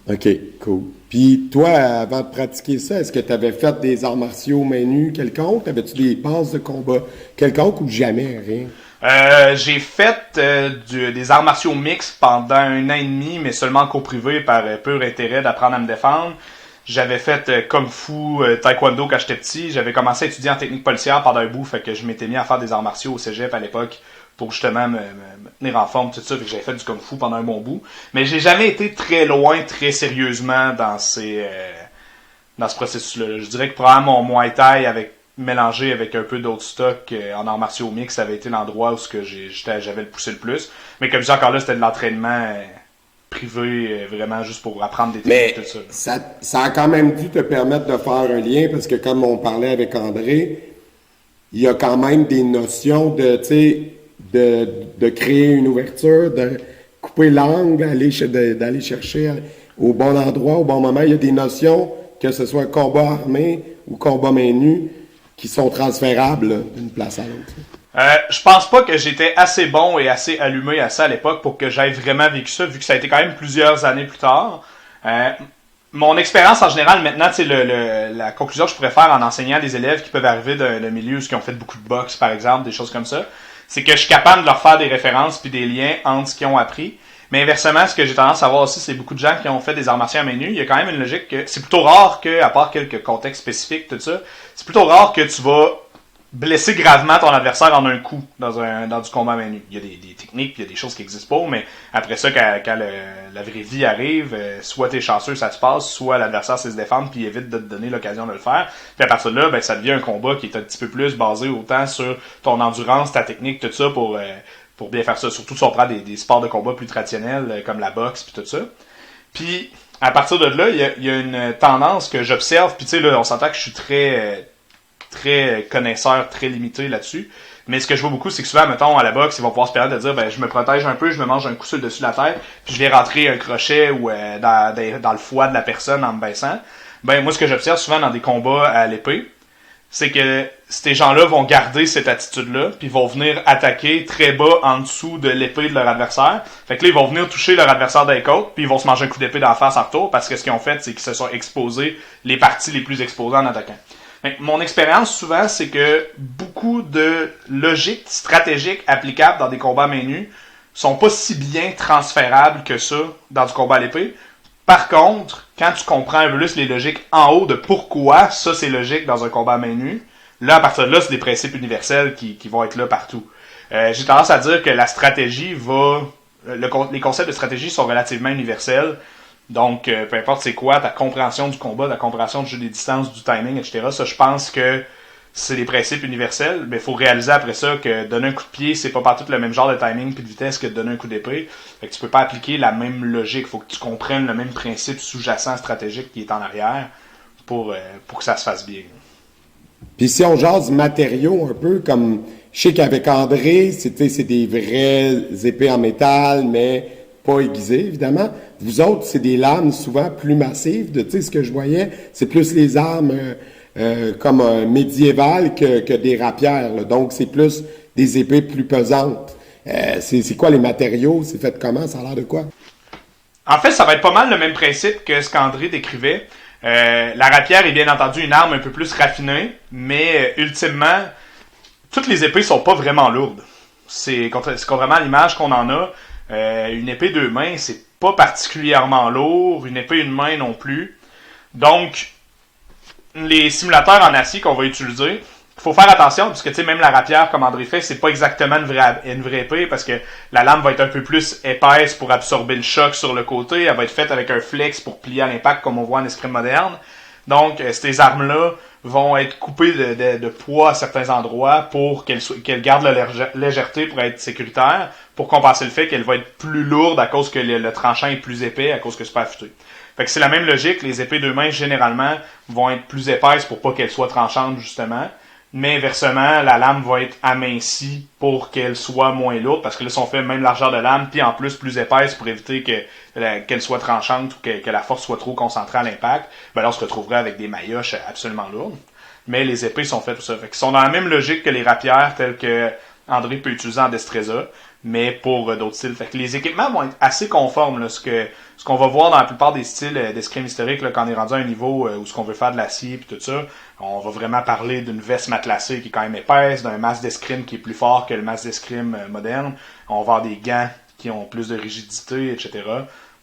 OK, cool. Puis toi, avant de pratiquer ça, est-ce que tu avais fait des arts martiaux main nue quelconques? T'avais-tu des passes de combat quelconques ou jamais, rien? J'ai fait des arts martiaux mixtes pendant 1 an et demi, mais seulement en cours privé par pur intérêt d'apprendre à me défendre. J'avais fait Kung Fu, Taekwondo quand j'étais petit. J'avais commencé à étudier en technique policière pendant un bout, fait que je m'étais mis à faire des arts martiaux au cégep à l'époque pour justement me tenir en forme, tout ça. Fait que j'avais fait du Kung Fu pendant un bon bout. Mais j'ai jamais été très loin, très sérieusement dans ce processus-là. Je dirais que probablement mon Muay Thai mélangé avec un peu d'autres stocks en arts martiaux mix, ça avait été l'endroit où j'avais le poussé le plus. Mais comme je dis encore là, c'était de l'entraînement privé, vraiment juste pour apprendre des techniques, tout ça. Ça a quand même dû te permettre de faire un lien, parce que comme on parlait avec André, il y a quand même des notions de créer une ouverture, de couper l'angle, d'aller chercher au bon endroit, au bon moment. Il y a des notions, que ce soit combat armé ou combat main nue, qui sont transférables là, d'une place à l'autre. Je pense pas que j'étais assez bon et assez allumé à ça à l'époque pour que j'aie vraiment vécu ça, vu que ça a été quand même plusieurs années plus tard. Mon expérience en général maintenant, tu sais, la conclusion que je pourrais faire en enseignant des élèves qui peuvent arriver d'un milieu qui ont fait beaucoup de boxe, par exemple, des choses comme ça, c'est que je suis capable de leur faire des références puis des liens entre ce qu'ils ont appris. Mais inversement, ce que j'ai tendance à voir aussi, c'est beaucoup de gens qui ont fait des arts martiaux à main nue. Il y a quand même une logique que c'est plutôt rare que, à part quelques contextes spécifiques, tout ça, c'est plutôt rare que tu vas blesser gravement ton adversaire en un coup dans du combat à main nue. Il y a des techniques, puis il y a des choses qui existent pas, mais après ça, quand la vraie vie arrive, soit t'es chanceux, ça se passe, soit l'adversaire sait se défendre, puis il évite de te donner l'occasion de le faire. Puis à partir de là, ben, ça devient un combat qui est un petit peu plus basé autant sur ton endurance, ta technique, tout ça, pour bien faire ça. Surtout si on prend des sports de combat plus traditionnels, comme la boxe, puis tout ça. Puis, à partir de là, il y a une tendance que j'observe, puis tu sais, là, on s'entend que je suis très connaisseur, très limité là-dessus. Mais ce que je vois beaucoup, c'est que souvent, mettons, à la boxe, ils vont pouvoir se permettre de dire, ben, je me protège un peu, je me mange un coup sur le dessus de la tête, puis je vais rentrer un crochet ou dans le foie de la personne en me baissant. Ben, moi, ce que j'observe souvent dans des combats à l'épée, c'est que ces gens-là vont garder cette attitude-là, puis vont venir attaquer très bas en dessous de l'épée de leur adversaire. Fait que là, ils vont venir toucher leur adversaire dans les côtes, puis ils vont se manger un coup d'épée dans la face en retour, parce que ce qu'ils ont fait, c'est qu'ils se sont exposés les parties les plus exposées en attaquant. Mon expérience, souvent, c'est que beaucoup de logiques stratégiques applicables dans des combats à main nue sont pas si bien transférables que ça dans du combat à l'épée. Par contre, quand tu comprends un peu plus les logiques en haut de pourquoi ça c'est logique dans un combat à main nue, là, à partir de là, c'est des principes universels qui vont être là partout. J'ai tendance à dire que la stratégie les concepts de stratégie sont relativement universels. Donc, peu importe c'est quoi, ta compréhension du combat, ta compréhension du jeu des distances, du timing, etc. Ça, je pense que c'est des principes universels. Mais il faut réaliser après ça que donner un coup de pied, c'est pas partout le même genre de timing puis de vitesse que de donner un coup d'épée. Fait que tu peux pas appliquer la même logique. Il faut que tu comprennes le même principe sous-jacent stratégique qui est en arrière pour que ça se fasse bien. Puis si on jase matériaux un peu, comme je sais qu'avec André, c'est des vraies épées en métal, mais pas aiguisées, évidemment. Vous autres, c'est des lames souvent plus massives. Tu sais, ce que je voyais, c'est plus les armes comme médiévales que des rapières. Là. Donc, c'est plus des épées plus pesantes. C'est quoi les matériaux? C'est fait comment? Ça a l'air de quoi? En fait, ça va être pas mal le même principe que ce qu'André décrivait. La rapière est bien entendu une arme un peu plus raffinée, mais ultimement, toutes les épées sont pas vraiment lourdes. C'est contrairement à l'image qu'on en a, une épée 2 mains, c'est pas particulièrement lourd, une épée 1 main non plus. Donc, les simulateurs en acier qu'on va utiliser, il faut faire attention, parce que tu sais, même la rapière, comme André fait, c'est pas exactement une vraie épée, parce que la lame va être un peu plus épaisse pour absorber le choc sur le côté, elle va être faite avec un flex pour plier à l'impact, comme on voit en escrime moderne. Donc, ces armes-là vont être coupées de poids à certains endroits pour qu'elles gardent la légèreté pour être sécuritaires, pour compenser le fait qu'elle va être plus lourde à cause que le tranchant est plus épais, à cause que c'est pas affûté. Fait que c'est la même logique, les épées 2 mains, généralement, vont être plus épaisses pour pas qu'elles soient tranchantes, justement. Mais inversement, la lame va être amincie pour qu'elle soit moins lourde, parce que là, si on fait même largeur de lame, puis en plus épaisse pour éviter qu'elle soit tranchante ou que la force soit trop concentrée à l'impact, ben là, on se retrouverait avec des maillotches absolument lourdes. Mais les épées sont faites pour ça. Fait qu'ils sont dans la même logique que les rapières, telles que André peut utiliser en Destreza, mais pour d'autres styles. Fait que les équipements vont être assez conformes, là, ce qu'on va voir dans la plupart des styles d'escrime historique, là, quand on est rendu à un niveau où ce qu'on veut faire de l'acier puis tout ça, on va vraiment parler d'une veste matelassée qui est quand même épaisse, d'un masque d'escrime qui est plus fort que le masque d'escrime moderne. On va avoir des gants qui ont plus de rigidité, etc.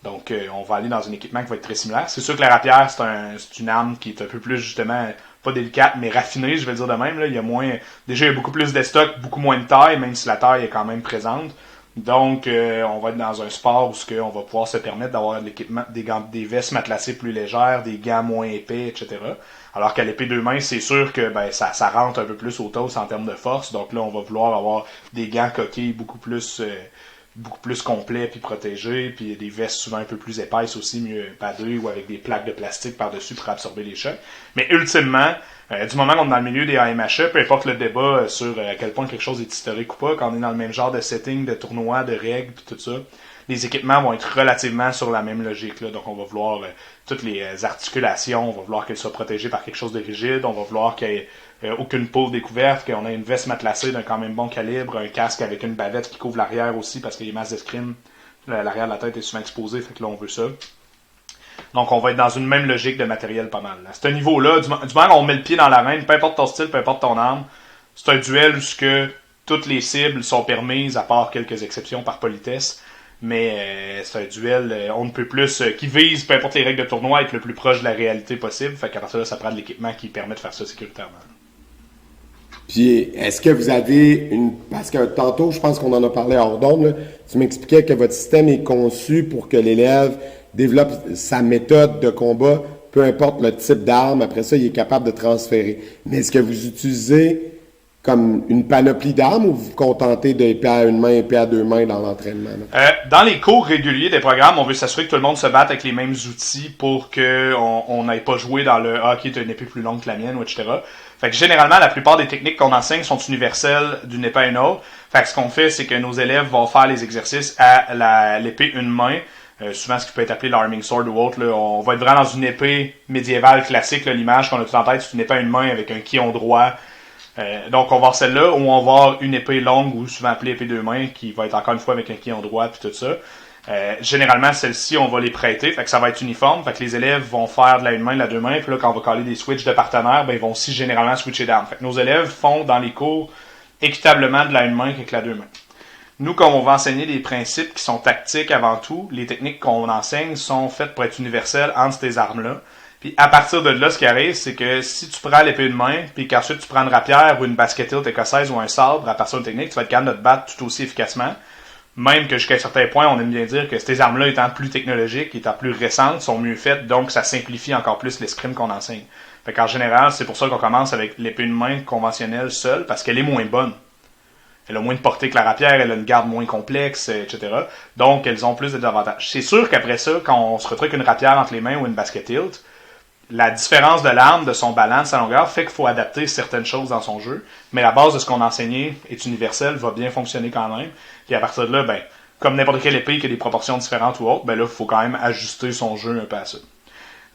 Donc, on va aller dans un équipement qui va être très similaire. C'est sûr que la rapière, c'est une arme qui est un peu plus, justement, pas délicate, mais raffinée, je vais le dire de même. Là. Il y a beaucoup plus de stock, beaucoup moins de taille, même si la taille est quand même présente. Donc, on va être dans un sport où on va pouvoir se permettre d'avoir de l'équipement, des vestes matelassées plus légères, des gants moins épais, etc. Alors qu'à l'épée 2 mains, c'est sûr que ça rentre un peu plus au toast en termes de force. Donc là, on va vouloir avoir des gants coquilles beaucoup plus complets puis protégés, puis des vestes souvent un peu plus épaisses aussi, mieux padrées ou avec des plaques de plastique par-dessus pour absorber les chocs. Mais ultimement, du moment qu'on est dans le milieu des AMHE, peu importe le débat sur à quel point quelque chose est historique ou pas, quand on est dans le même genre de setting, de tournoi, de règles puis tout ça, les équipements vont être relativement sur la même logique. Là. Donc on va vouloir toutes les articulations, on va vouloir qu'elles soient protégées par quelque chose de rigide, on va vouloir qu'il y ait aucune peau découverte, qu'on ait une veste matelassée d'un quand même bon calibre, un casque avec une bavette qui couvre l'arrière aussi, parce que les masses d'escrime, l'arrière de la tête est souvent exposé, fait que là on veut ça. Donc on va être dans une même logique de matériel pas mal. À ce niveau-là, du moment qu'on met le pied dans l'arène, peu importe ton style, peu importe ton arme, c'est un duel où toutes les cibles sont permises, à part quelques exceptions par politesse. Mais c'est un duel, on ne peut plus, qui vise, peu importe les règles de tournoi, être le plus proche de la réalité possible. Fait qu'à partir de là, ça prend de l'équipement qui permet de faire ça sécuritairement. Puis, est-ce que vous avez parce que tantôt, je pense qu'on en a parlé hors d'onde, là, tu m'expliquais que votre système est conçu pour que l'élève développe sa méthode de combat, peu importe le type d'arme. Après ça, il est capable de transférer. Mais est-ce que vous utilisez comme une panoplie d'armes ou vous vous contentez d'épée à 1 main, épée à 2 mains dans l'entraînement? Dans les cours réguliers des programmes, on veut s'assurer que tout le monde se batte avec les mêmes outils pour qu'on n'aille pas jouer dans le « Ah, ok, t'as une épée plus longue que la mienne » ou etc. Fait que généralement, la plupart des techniques qu'on enseigne sont universelles d'une épée à une autre. Fait que ce qu'on fait, c'est que nos élèves vont faire les exercices à l'épée 1 main. Souvent, ce qui peut être appelé l'arming sword ou autre. Là, on va être vraiment dans une épée médiévale classique. Là, l'image qu'on a tout en tête, c'est une épée à 1 main avec un quillon droit. Donc on va voir celle-là où on va avoir une épée longue ou souvent appelée épée 2 mains qui va être encore une fois avec un quillon droit puis tout ça. Généralement celle-ci on va les prêter, fait que ça va être uniforme, fait que les élèves vont faire de la 1 main, de la 2 mains, puis là quand on va coller des switches de partenaires, ben ils vont aussi généralement switcher d'armes. Fait que nos élèves font dans les cours équitablement de la 1 main qu'avec la 2 mains. Nous, comme on va enseigner des principes qui sont tactiques avant tout, les techniques qu'on enseigne sont faites pour être universelles entre ces armes-là. Puis à partir de là, ce qui arrive, c'est que si tu prends l'épée de main, puis qu'ensuite tu prends une rapière ou une basket hilt écossaise ou un sabre, à partir d'une technique, tu vas être capable de te battre tout aussi efficacement. Même que jusqu'à un certain point, on aime bien dire que ces armes-là étant plus technologiques, étant plus récentes, sont mieux faites, donc ça simplifie encore plus l'escrime qu'on enseigne. Fait qu'en général, c'est pour ça qu'on commence avec l'épée de main conventionnelle seule, parce qu'elle est moins bonne. Elle a moins de portée que la rapière, elle a une garde moins complexe, etc. Donc, elles ont plus d'avantages. C'est sûr qu'après ça, quand on se retrouve avec une rapière entre les mains ou une basket hilt, la différence de l'arme, de son balance, de sa longueur, fait qu'il faut adapter certaines choses dans son jeu. Mais la base de ce qu'on a enseigné est universelle, va bien fonctionner quand même. Puis à partir de là, ben, comme n'importe quelle épée qui a des proportions différentes ou autres, ben là, il faut quand même ajuster son jeu un peu à ça.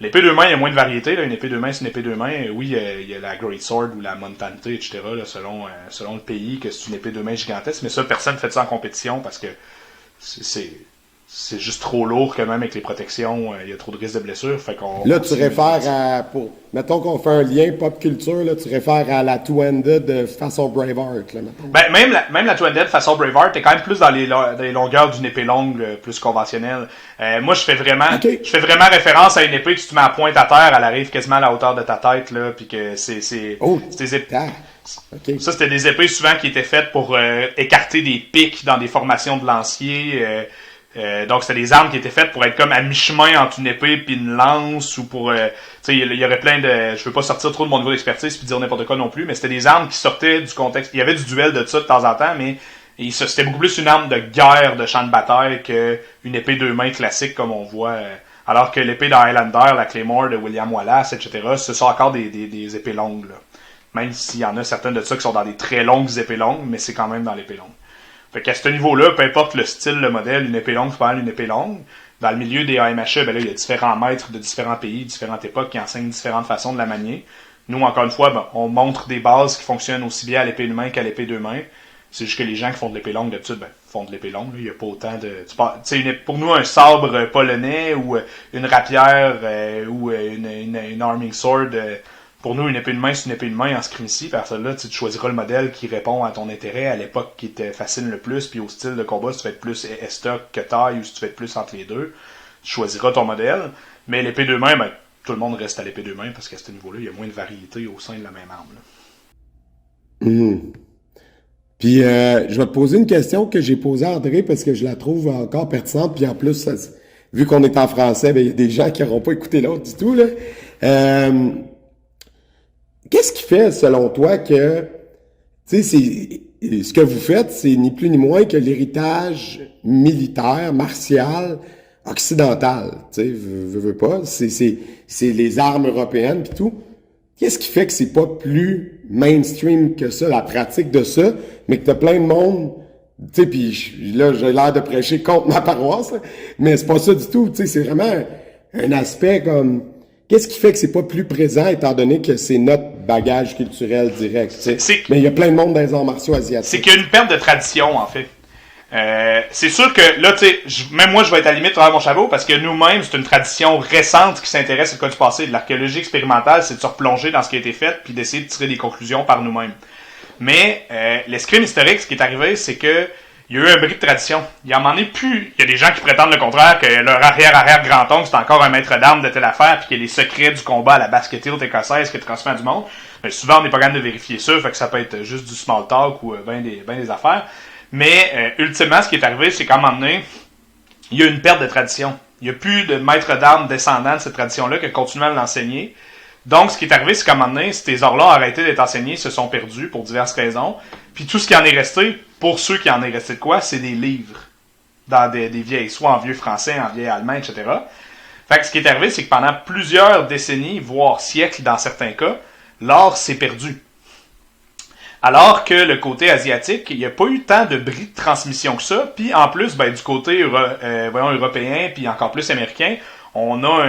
L'épée 2 mains, il y a moins de variété. Là. Une épée 2 mains, c'est une épée 2 mains. Oui, il y a la Great Sword ou la Montante, etc. Là, selon le pays, que c'est une épée 2 mains gigantesque. Mais ça, personne ne fait ça en compétition parce que c'est c'est juste trop lourd quand même avec les protections. Il y a trop de risques de blessures. Fait qu'on Là, tu réfères à... Mettons qu'on fait un lien pop culture, là, tu réfères à la two-handed de façon Braveheart. Là, mettons. Ben, même la two-handed façon Braveheart, t'es quand même plus dans les longueurs d'une épée longue, plus conventionnelle. Moi, je fais vraiment référence à une épée que tu te mets à pointe à terre, elle arrive quasiment à la hauteur de ta tête, là, puis que c'est des épées. Okay. Ça, c'était des épées souvent qui étaient faites pour écarter des pics dans des formations de lanciers. Donc, c'était des armes qui étaient faites pour être comme à mi-chemin entre une épée puis une lance, ou pour... tu sais, il y aurait plein de... Je veux pas sortir trop de mon niveau d'expertise puis dire n'importe quoi non plus, mais c'était des armes qui sortaient du contexte. Il y avait du duel de ça de temps en temps, mais c'était beaucoup plus une arme de guerre, de champ de bataille, qu'une épée deux mains classique comme on voit. Alors que l'épée d'Highlander, la Claymore de William Wallace, etc., ce sont encore des épées longues, là. Même s'il y en a certaines de ça qui sont dans des très longues épées longues, mais c'est quand même dans l'épée longue. Fait qu'à ce niveau-là, peu importe le style, le modèle, une épée longue, c'est pas mal une épée longue. Dans le milieu des AMHE, ben là, il y a différents maîtres de différents pays, différentes époques qui enseignent différentes façons de la manier. Nous, encore une fois, ben, on montre des bases qui fonctionnent aussi bien à l'épée une main qu'à l'épée deux mains. C'est juste que les gens qui font de l'épée longue, d'habitude, ben, font de l'épée longue. Là. Il n'y a pas autant de... Tu sais, pour nous, un sabre polonais ou une rapière ou une arming sword... pour nous, une épée de main, c'est une épée de main en scrimici. Par ça là, tu choisiras le modèle qui répond à ton intérêt, à l'époque qui te fascine le plus, puis au style de combat, si tu veux être plus estoc que taille, ou si tu veux être plus entre les deux, tu choisiras ton modèle. Mais l'épée de main, ben, tout le monde reste à l'épée de main, parce qu'à ce niveau-là, il y a moins de variété au sein de la même arme. Puis, je vais te poser une question que j'ai posée à André, parce que je la trouve encore pertinente, puis en plus, vu qu'on est en français, ben, il y a des gens qui n'auront pas écouté l'autre du tout, là. Qu'est-ce qui fait, selon toi, que, tu sais, ce que vous faites, c'est ni plus ni moins que l'héritage militaire, martial, occidental, tu sais, veux pas, c'est les armes européennes pis tout. Qu'est-ce qui fait que c'est pas plus mainstream que ça, la pratique de ça, mais que t'as plein de monde, tu sais, pis là, j'ai l'air de prêcher contre ma paroisse, là, mais c'est pas ça du tout, tu sais, c'est vraiment un aspect comme... Qu'est-ce qui fait que c'est pas plus présent, étant donné que c'est notre bagage culturel direct, tu sais? Mais il y a plein de monde dans les arts martiaux asiatiques. C'est qu'il y a une perte de tradition, en fait. C'est sûr que, là, tu sais, même moi, je vais être à la limite travers mon chapeau, parce que nous-mêmes, c'est une tradition récente qui s'intéresse au cas du passé. De l'archéologie expérimentale, c'est de se replonger dans ce qui a été fait, puis d'essayer de tirer des conclusions par nous-mêmes. Mais l'escrime historique, ce qui est arrivé, c'est que il y a eu un bris de tradition. Il y en est plus. Il y a des gens qui prétendent le contraire, que leur arrière-arrière-grand-oncle, c'est encore un maître d'armes de telle affaire, puis qu'il y a les secrets du combat à la basket hilt écossaise qui est transmis à du monde. Mais souvent, on n'est pas capable de vérifier ça, fait que ça peut être juste du small talk ou ben des affaires. Mais ultimement, ce qui est arrivé, c'est qu'à un moment donné, il y a une perte de tradition. Il n'y a plus de maître d'armes descendant de cette tradition-là qui continue à l'enseigner. Donc, ce qui est arrivé, c'est qu'à un moment donné, ces arts-là ont arrêté d'être enseignés, se sont perdus pour diverses raisons. Puis tout ce qui en est resté, pour ceux qui en est resté de quoi, c'est des livres. Dans des vieilles, soit en vieux français, en vieil allemand, etc. Fait que ce qui est arrivé, c'est que pendant plusieurs décennies, voire siècles dans certains cas, l'art s'est perdu. Alors que le côté asiatique, il n'y a pas eu tant de bris de transmission que ça. Puis en plus, ben, du côté européen, puis encore plus américain, on a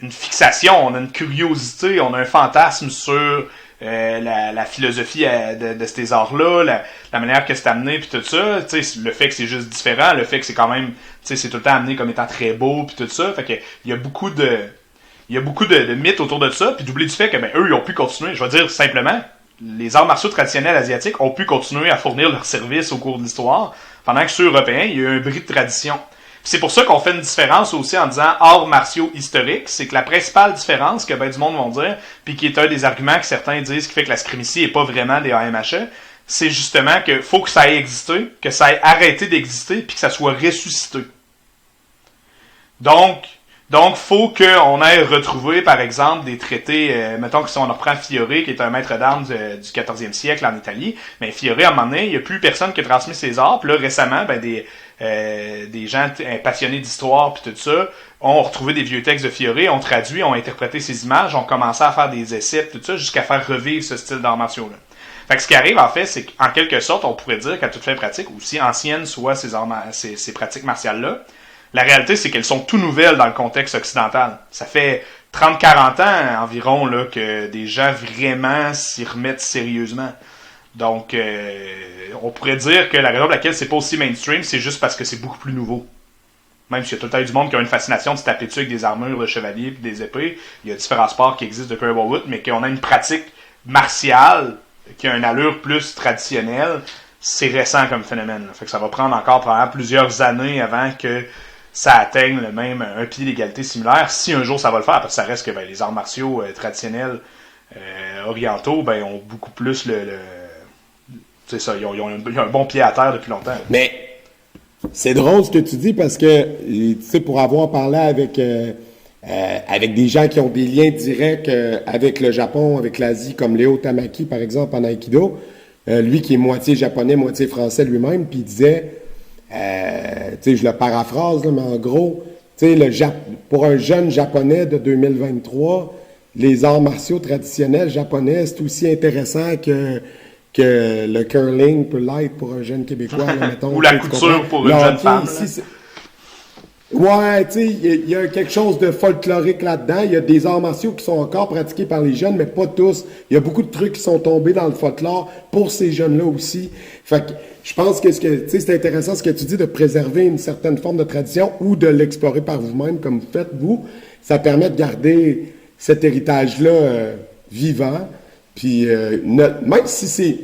une fixation, on a une curiosité, on a un fantasme sur la philosophie de ces arts-là, la manière que c'est amené, puis tout ça. Le fait que c'est juste différent, le fait que c'est quand même, c'est tout le temps amené comme étant très beau, puis tout ça. Fait que il y a beaucoup de mythes autour de ça, puis d'oublier du fait que ben eux, ils ont pu continuer. Je vais dire simplement, les arts martiaux traditionnels asiatiques ont pu continuer à fournir leurs services au cours de l'histoire, pendant que ceux européens, il y a eu un bris de tradition. C'est pour ça qu'on fait une différence aussi en disant arts martiaux historiques. C'est que la principale différence que ben du monde vont dire, puis qui est un des arguments que certains disent qui fait que la scrimicie est pas vraiment des AMHE, c'est justement que faut que ça ait existé, que ça ait arrêté d'exister, puis que ça soit ressuscité. Donc faut qu'on ait retrouvé, par exemple, des traités, mettons que si on reprend Fiore, qui est un maître d'armes du 14e siècle en Italie, mais Fiore, à un moment donné, il n'y a plus personne qui a transmis ses arts, puis là, récemment, ben des gens passionnés d'histoire puis tout ça ont retrouvé des vieux textes de Fiore, ont traduit, ont interprété ces images, ont commencé à faire des essais tout ça jusqu'à faire revivre ce style d'arts martiaux là. Fait que ce qui arrive en fait, c'est qu'en quelque sorte, on pourrait dire qu'à toute fin pratique, aussi anciennes soient ces pratiques martiales là, la réalité c'est qu'elles sont tout nouvelles dans le contexte occidental. Ça fait 30-40 ans environ là que des gens vraiment s'y remettent sérieusement. Donc, on pourrait dire que la raison pour laquelle c'est pas aussi mainstream, c'est juste parce que c'est beaucoup plus nouveau. Même s'il y a tout le temps du monde qui a une fascination de se taper dessus avec des armures de chevalier et des épées, il y a différents sports qui existent depuis un bon bout, mais qu'on a une pratique martiale qui a une allure plus traditionnelle, c'est récent comme phénomène. Là. Fait que ça va prendre encore probablement plusieurs années avant que ça atteigne le même un pied d'égalité similaire. Si un jour ça va le faire, parce que ça reste que les arts martiaux traditionnels orientaux ont beaucoup plus c'est ça, ils ont un bon pied à terre depuis longtemps. Mais c'est drôle ce que tu dis parce que, tu sais, pour avoir parlé avec des gens qui ont des liens directs avec le Japon, avec l'Asie, comme Léo Tamaki, par exemple, en Aikido, lui qui est moitié japonais, moitié français lui-même, puis il disait, tu sais, je le paraphrase, là, mais en gros, tu sais, pour un jeune japonais de 2023, les arts martiaux traditionnels japonais, c'est aussi intéressant que le curling peut l'être pour un jeune Québécois, là, mettons. Ou la couture pour une jeune femme. Ouais, tu sais, il y a quelque chose de folklorique là-dedans. Il y a des arts martiaux qui sont encore pratiqués par les jeunes, mais pas tous. Il y a beaucoup de trucs qui sont tombés dans le folklore pour ces jeunes-là aussi. Fait que je pense que tu sais, c'est intéressant ce que tu dis de préserver une certaine forme de tradition ou de l'explorer par vous-même, comme vous faites, vous. Ça permet de garder cet héritage-là vivant. Puis, même si c'est...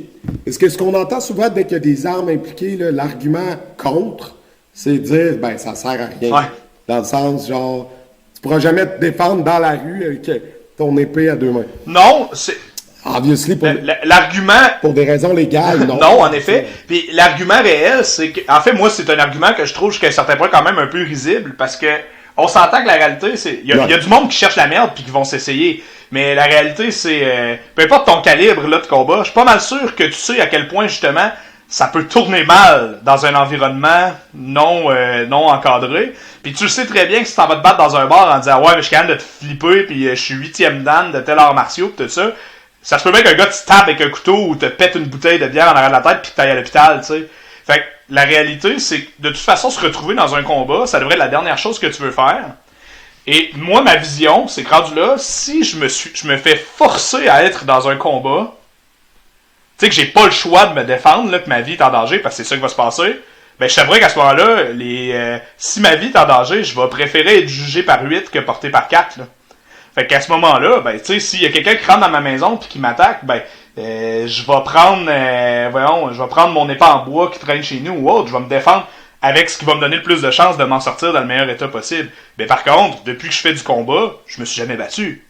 Est-ce que ce qu'on entend souvent dès qu'il y a des armes impliquées, là, l'argument contre, c'est de dire, ben, ça sert à rien. Ouais. Dans le sens, genre, tu pourras jamais te défendre dans la rue avec ton épée à deux mains. Non, c'est... Obviously, l'argument... pour des raisons légales, non. Non, en effet. Puis l'argument réel, c'est que... En fait, moi, c'est un argument que je trouve jusqu'à un certain point quand même un peu risible, parce que on s'entend que la réalité, c'est... Il y a du monde qui cherche la merde puis qui vont s'essayer. Mais la réalité, c'est... peu importe ton calibre là, de combat, je suis pas mal sûr que tu sais à quel point, justement, ça peut tourner mal dans un environnement non encadré. Puis tu le sais très bien que si t'en vas te battre dans un bar en disant « Ouais, mais je suis capable de te flipper, puis je suis 8e dan de tel art martiaux, pis tout ça », ça se peut bien qu'un gars te tape avec un couteau ou te pète une bouteille de bière en arrière de la tête puis que t'ailles à l'hôpital, tu sais. Fait que la réalité, c'est que de toute façon, se retrouver dans un combat, ça devrait être la dernière chose que tu veux faire. Et moi, ma vision, c'est que rendu là, si je me fais forcer à être dans un combat, tu sais que j'ai pas le choix de me défendre, là, que ma vie est en danger, parce que c'est ça qui va se passer, ben je savais qu'à ce moment-là, si ma vie est en danger, je vais préférer être jugé par 8 que porté par 4, là. Fait qu'à ce moment-là, ben tu sais, s'il y a quelqu'un qui rentre dans ma maison puis qui m'attaque, ben je vais prendre mon épée en bois qui traîne chez nous ou autre, je vais me défendre avec ce qui va me donner le plus de chances de m'en sortir dans le meilleur état possible. Mais par contre, depuis que je fais du combat, je me suis jamais battu.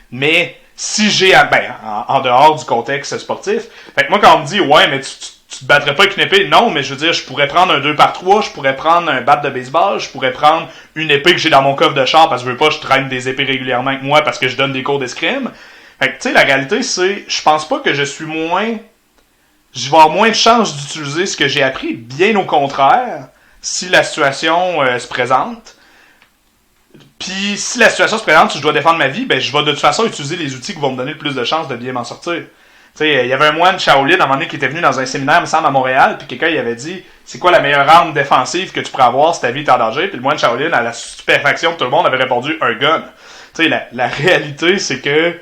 Mais si j'ai en dehors du contexte sportif, fait que moi quand on me dit ouais, mais tu te battrais pas avec une épée, non, mais je veux dire, je pourrais prendre un 2x3, je pourrais prendre un bat de baseball, je pourrais prendre une épée que j'ai dans mon coffre de char parce que je veux pas, je traîne des épées régulièrement avec moi parce que je donne des cours d'escrime. Fait que tu sais, la réalité c'est, je pense pas que je vais avoir moins de chances d'utiliser ce que j'ai appris, bien au contraire, si la situation se présente. Puis si la situation se présente, si je dois défendre ma vie, ben je vais de toute façon utiliser les outils qui vont me donner le plus de chances de bien m'en sortir. Tu sais, il y avait un moine Shaolin à un moment donné qui était venu dans un séminaire, me semble, à Montréal, puis quelqu'un il avait dit c'est quoi la meilleure arme défensive que tu pourrais avoir si ta vie est en danger, puis le moine Shaolin, à la stupéfaction de tout le monde, avait répondu un gun. Tu sais, la réalité c'est que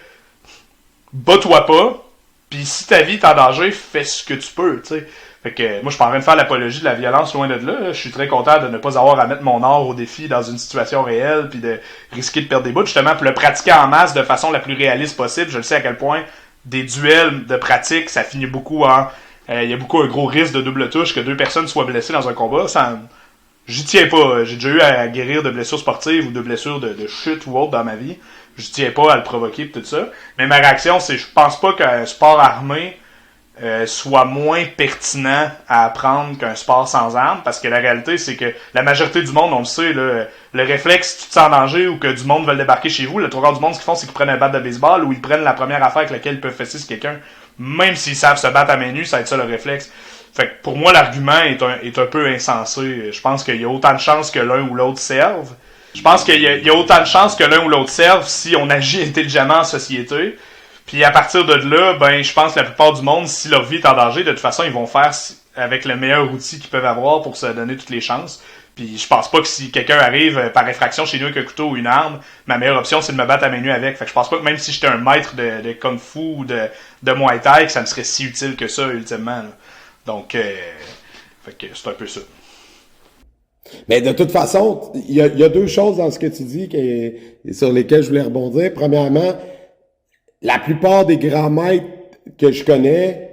bats-toi pas, puis si ta vie est en danger, fais ce que tu peux, tu sais. Fait que moi je suis pas en train de faire l'apologie de la violence loin de là. Je suis très content de ne pas avoir à mettre mon art au défi dans une situation réelle puis de risquer de perdre des bouts justement pour le pratiquer en masse de façon la plus réaliste possible. Je le sais à quel point des duels de pratique, ça finit beaucoup en il y a beaucoup un gros risque de double touche, que deux personnes soient blessées dans un combat. J'y tiens pas. J'ai déjà eu à guérir de blessures sportives ou de blessures de chute ou autre dans ma vie. Je tiens pas à le provoquer pis tout ça. Mais ma réaction, c'est je pense pas qu'un sport armé soit moins pertinent à apprendre qu'un sport sans armes, parce que la réalité, c'est que la majorité du monde, on le sait, là, le réflexe, si tu te sens en danger ou que du monde veut débarquer chez vous, le trois quarts du monde, ce qu'ils font, c'est qu'ils prennent un bat de baseball ou ils prennent la première affaire avec laquelle ils peuvent fesser sur quelqu'un. Même s'ils savent se battre à main nue, ça va être ça le réflexe. Fait que pour moi, l'argument est un peu insensé. Je pense qu'il y a autant de chances que l'un ou l'autre serve. Je pense qu'il y a autant de chances que l'un ou l'autre serve si on agit intelligemment en société. Puis à partir de là, ben je pense que la plupart du monde, si leur vie est en danger, de toute façon, ils vont faire avec le meilleur outil qu'ils peuvent avoir pour se donner toutes les chances. Puis je pense pas que si quelqu'un arrive par effraction chez nous avec un couteau ou une arme, ma meilleure option c'est de me battre à main nue avec. Fait que je pense pas que même si j'étais un maître de Kung Fu ou de Muay Thai, que ça me serait si utile que ça ultimement. Là. Donc fait que c'est un peu ça. Mais de toute façon, il y a deux choses dans ce que tu dis sur lesquelles je voulais rebondir. Premièrement, la plupart des grands maîtres que je connais,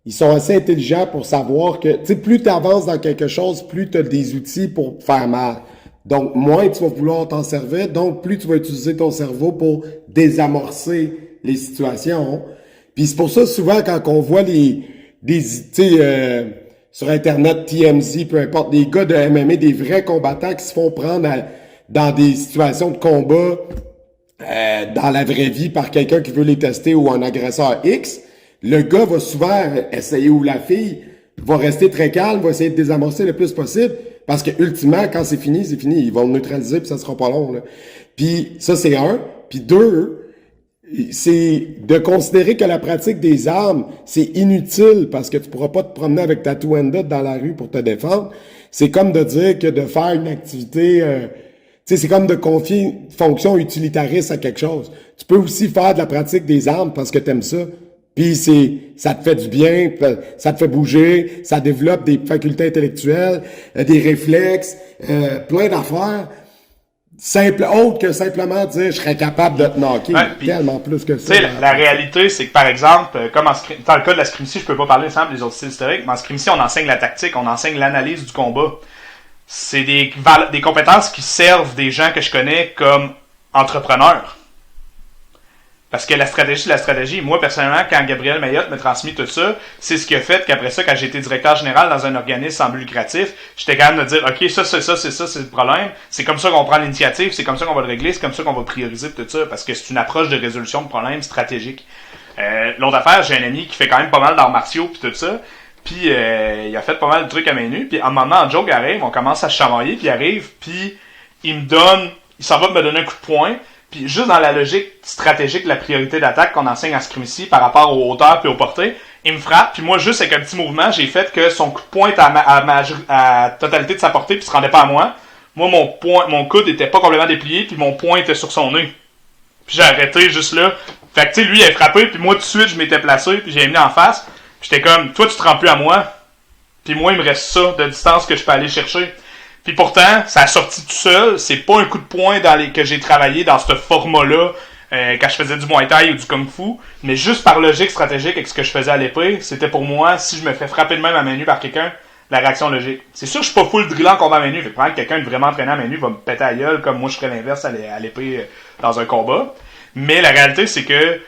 ils sont assez intelligents pour savoir que, tu sais, plus tu avances dans quelque chose, plus tu as des outils pour faire mal. Donc, moins tu vas vouloir t'en servir, donc plus tu vas utiliser ton cerveau pour désamorcer les situations. Puis c'est pour ça, souvent, quand on voit sur Internet, TMZ, peu importe, des gars de MMA, des vrais combattants qui se font prendre dans des situations de combat dans la vraie vie par quelqu'un qui veut les tester ou un agresseur X, le gars va souvent essayer, ou la fille va rester très calme, va essayer de désamorcer le plus possible, parce que ultimement, quand c'est fini, c'est fini. Ils vont le neutraliser, puis ça sera pas long. Là. Puis ça, c'est un. Puis deux, c'est de considérer que la pratique des armes, c'est inutile, parce que tu pourras pas te promener avec ta Twenda dans la rue pour te défendre. C'est comme de dire que de faire une activité... tu sais, c'est comme de confier une fonction utilitariste à quelque chose. Tu peux aussi faire de la pratique des armes parce que t'aimes ça. Puis ça te fait du bien, ça te fait bouger, ça développe des facultés intellectuelles, des réflexes, plein d'affaires. Autre que simplement dire je serais capable de te knocker. Tellement plus que ça. Tu sais, la réalité, c'est que par exemple, comme dans le cas de la scrimmie, je peux pas parler ensemble des autres styles historiques, mais en scrimmie, on enseigne la tactique, on enseigne l'analyse du combat. C'est des compétences qui servent des gens que je connais comme entrepreneurs. Parce que la stratégie, c'est la stratégie. Moi, personnellement, quand Gabriel Mayotte m'a transmis tout ça, c'est ce qui a fait qu'après ça, quand j'ai été directeur général dans un organisme sans but lucratif, j'étais capable de dire, OK, ça, c'est le problème. C'est comme ça qu'on prend l'initiative, c'est comme ça qu'on va le régler, c'est comme ça qu'on va prioriser tout ça, parce que c'est une approche de résolution de problèmes stratégique. L'autre affaire, j'ai un ami qui fait quand même pas mal d'arts martiaux pis tout ça, puis il a fait pas mal de trucs à main nue, puis à un moment, Joe arrive, on commence à se chamailler, puis il arrive, puis il s'en va me donner un coup de poing. Puis juste dans la logique stratégique de la priorité d'attaque qu'on enseigne à Scrimmie par rapport aux hauteurs puis aux portées, il me frappe, puis moi juste avec un petit mouvement, j'ai fait que son coup de poing était à totalité de sa portée puis se rendait pas à moi. Moi mon coude était pas complètement déplié puis mon poing était sur son nez. Puis j'ai arrêté juste là. Fait que tu sais lui il a frappé puis moi tout de suite je m'étais placé puis j'ai mis en face. Puis j'étais comme toi tu te rends plus à moi. Puis moi il me reste ça de distance que je peux aller chercher. Puis pourtant, ça a sorti tout seul. C'est pas un coup de poing que j'ai travaillé dans ce format-là quand je faisais du Muay Thai ou du Kung Fu. Mais juste par logique stratégique avec ce que je faisais à l'épée, c'était pour moi, si je me fais frapper de même à main nue par quelqu'un, la réaction logique. C'est sûr que je suis pas full drillant contre à main nue. Fait que probablement quelqu'un de vraiment entraîné à main nue va me péter à gueule comme moi je ferais l'inverse à l'épée dans un combat. Mais la réalité, c'est que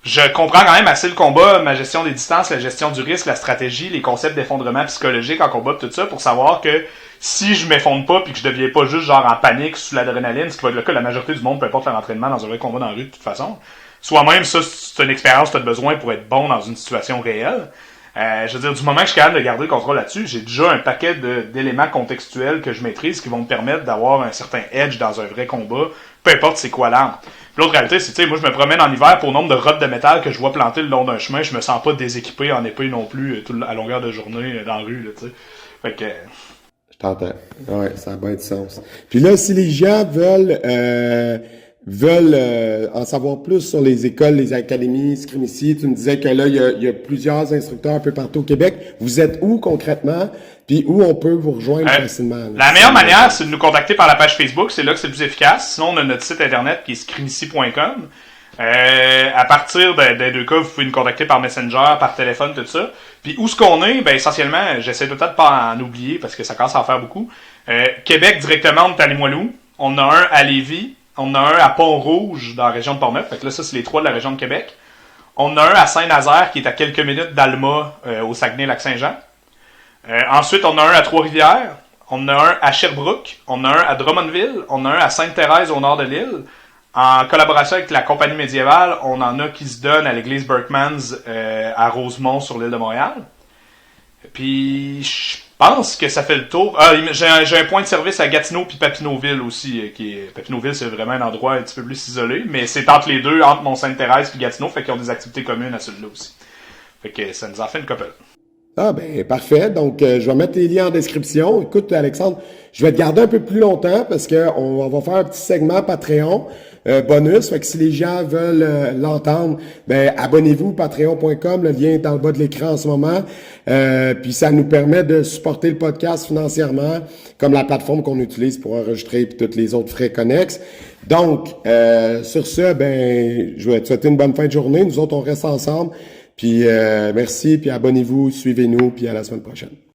je comprends quand même assez le combat, ma gestion des distances, la gestion du risque, la stratégie, les concepts d'effondrement psychologique en combat, tout ça, pour savoir que si je m'effondre pas puis que je deviens pas juste genre en panique sous l'adrénaline, ce qui va être le cas de la majorité du monde, peu importe leur entraînement dans un vrai combat dans la rue de toute façon, soi-même, ça, c'est une expérience que tu as besoin pour être bon dans une situation réelle. Je veux dire, du moment que je suis capable de garder le contrôle là-dessus, j'ai déjà un paquet d'éléments contextuels que je maîtrise qui vont me permettre d'avoir un certain edge dans un vrai combat, peu importe c'est quoi l'arme. Puis l'autre réalité, c'est, tu sais, moi je me promène en hiver pour le nombre de rottes de métal que je vois planter le long d'un chemin, je me sens pas déséquipé en épée non plus à longueur de journée dans la rue, là, tu sais. Fait que... Je t'entends. Ouais, ça a bien du sens. Puis là, si les gens veulent en savoir plus sur les écoles, les académies, Scrimmie, tu me disais que là, il y a plusieurs instructeurs un peu partout au Québec. Vous êtes où concrètement? Puis où on peut vous rejoindre facilement? Là? La meilleure manière, c'est de nous contacter par la page Facebook. C'est là que c'est le plus efficace. Sinon, on a notre site internet qui est scrimmie.com. À partir des deux cas, vous pouvez nous contacter par Messenger, par téléphone, tout ça. Puis où est-ce qu'on est? Ben essentiellement, j'essaie tout le temps de pas en oublier parce que ça commence à en faire beaucoup. Québec, directement, on est à Limoilou. On a un à Lévis. On a un à Pont-Rouge, dans la région de Portneuf. Fait que là, ça, c'est les trois de la région de Québec. On a un à Saint-Nazaire, qui est à quelques minutes d'Alma, au Saguenay-Lac-Saint-Jean. Ensuite, on a un à Trois-Rivières. On a un à Sherbrooke. On a un à Drummondville. On a un à Sainte-Thérèse, au nord de l'île. En collaboration avec la compagnie médiévale, on en a qui se donnent à l'église Berkmans à Rosemont, sur l'île de Montréal. Puis, je pense que ça fait le tour. J'ai un point de service à Gatineau puis Papineauville aussi. Papineauville, c'est vraiment un endroit un petit peu plus isolé, mais c'est entre les deux, entre Mont-Sainte-Thérèse puis Gatineau, fait qu'ils ont des activités communes à celui-là aussi. Fait que ça nous en fait une couple. Ah ben parfait. Donc je vais mettre les liens en description. Écoute Alexandre, je vais te garder un peu plus longtemps parce que on va faire un petit segment Patreon. bonus. Fait que si les gens veulent l'entendre, ben abonnez-vous, patreon.com, le lien est dans le bas de l'écran en ce moment. Puis ça nous permet de supporter le podcast financièrement, comme la plateforme qu'on utilise pour enregistrer et tous les autres frais connexes. Donc, sur ce, ben je vais te souhaiter une bonne fin de journée. Nous autres, on reste ensemble. Puis merci, puis abonnez-vous, suivez-nous, puis à la semaine prochaine.